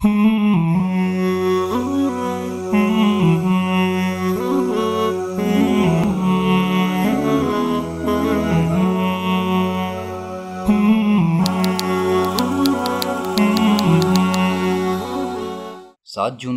جون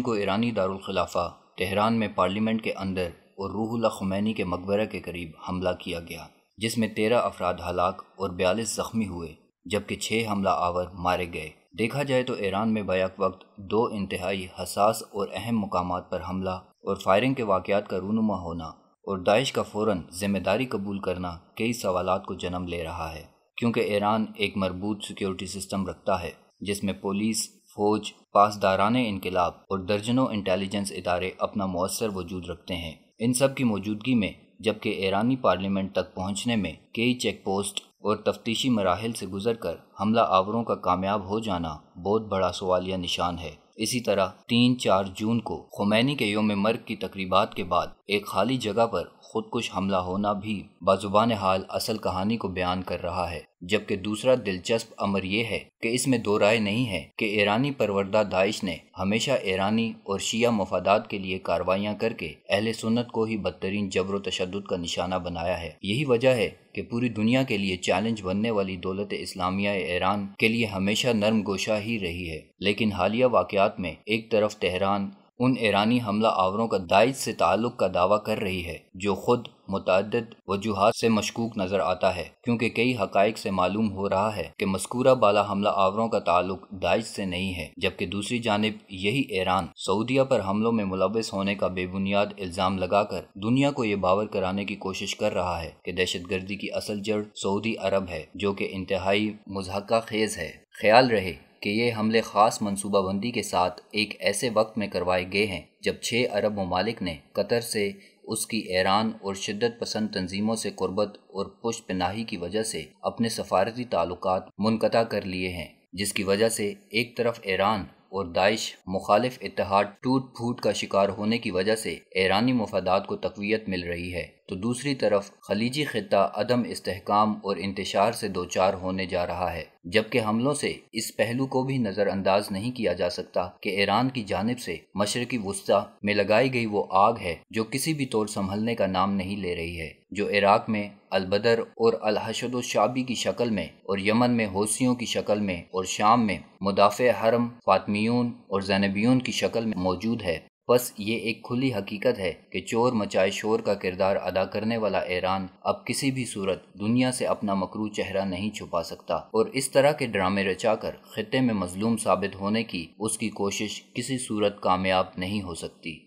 کو ایرانی دارالخلافہ تہران میں پارلیمنٹ کے اندر اور روح اللہ خمینی کے مقبرہ کے قریب حملہ کیا گیا، جس میں 13 افراد ہلاک اور 42 زخمی ہوئے، جبکہ 6 حملہ آور مارے گئے۔ دیکھا جائے تو ایران میں بیک وقت 2 انتہائی حساس اور اہم مقامات پر حملہ اور فائرنگ کے واقعات کا رونما ہونا اور داعش کا فوراً ذمہ داری قبول کرنا کئی سوالات کو جنم لے رہا ہے، کیونکہ ایران ایک مربوط سیکیورٹی سسٹم رکھتا ہے جس میں پولیس، فوج، پاسداران انقلاب اور درجنوں انٹیلیجنس ادارے اپنا مؤثر وجود رکھتے ہیں۔ ان سب کی موجودگی میں جبکہ ایرانی پارلیمنٹ تک پہنچنے میں کئی چیک پوسٹ اور تفتیشی مراحل سے گزر کر حملہ آوروں کا کامیاب ہو جانا بہت بڑا سوالیہ نشان ہے۔ اسی طرح 3-4 جون کو خمینی کے یوم مرگ کی تقریبات کے بعد ایک خالی جگہ پر خودکش حملہ ہونا بھی بزبان حال اصل کہانی کو بیان کر رہا ہے، جبکہ دوسرا دلچسپ امر یہ ہے کہ اس میں دو رائے نہیں ہے کہ ایرانی پروردہ داعش نے ہمیشہ ایرانی اور شیعہ مفادات کے لیے کاروائیاں کر کے اہل سنت کو ہی بدترین جبر و تشدد کا نشانہ بنایا ہے۔ یہی وجہ ہے کہ پوری دنیا کے لیے چیلنج بننے والی دولت اسلامیہ ایران کے لیے ہمیشہ نرم گوشہ ہی رہی ہے، لیکن حالیہ واقعات میں ایک طرف تہران ان ایرانی حملہ آوروں کا داعش سے تعلق کا دعویٰ کر رہی ہے جو خود متعدد وجوہات سے مشکوک نظر آتا ہے، کیونکہ کئی حقائق سے معلوم ہو رہا ہے کہ مذکورہ بالا حملہ آوروں کا تعلق داعش سے نہیں ہے، جبکہ دوسری جانب یہی ایران سعودیہ پر حملوں میں ملوث ہونے کا بے بنیاد الزام لگا کر دنیا کو یہ باور کرانے کی کوشش کر رہا ہے کہ دہشت گردی کی اصل جڑ سعودی عرب ہے، جو کہ انتہائی مضحکہ خیز ہے۔ خیال رہے کہ یہ حملے خاص منصوبہ بندی کے ساتھ ایک ایسے وقت میں کروائے گئے ہیں جب 6 عرب ممالک نے قطر سے اس کی ایران اور شدت پسند تنظیموں سے قربت اور پشت پناہی کی وجہ سے اپنے سفارتی تعلقات منقطع کر لیے ہیں، جس کی وجہ سے ایک طرف ایران اور داعش مخالف اتحاد ٹوٹ پھوٹ کا شکار ہونے کی وجہ سے ایرانی مفادات کو تقویت مل رہی ہے، تو دوسری طرف خلیجی خطہ عدم استحکام اور انتشار سے دوچار ہونے جا رہا ہے، جبکہ حملوں سے اس پہلو کو بھی نظر انداز نہیں کیا جا سکتا کہ ایران کی جانب سے مشرقی وسطی میں لگائی گئی وہ آگ ہے جو کسی بھی طور سنبھلنے کا نام نہیں لے رہی ہے، جو عراق میں البدر اور الحشد الشعبی کی شکل میں اور یمن میں حوثیوں کی شکل میں اور شام میں مدافع حرم فاطمیون اور زینبیون کی شکل میں موجود ہے۔ بس یہ ایک کھلی حقیقت ہے کہ چور مچائے شور کا کردار ادا کرنے والا ایران اب کسی بھی صورت دنیا سے اپنا مکروہ چہرہ نہیں چھپا سکتا، اور اس طرح کے ڈرامے رچا کر خطے میں مظلوم ثابت ہونے کی اس کی کوشش کسی صورت کامیاب نہیں ہو سکتی۔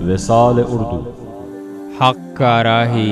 وصال اردو، حق کا راہی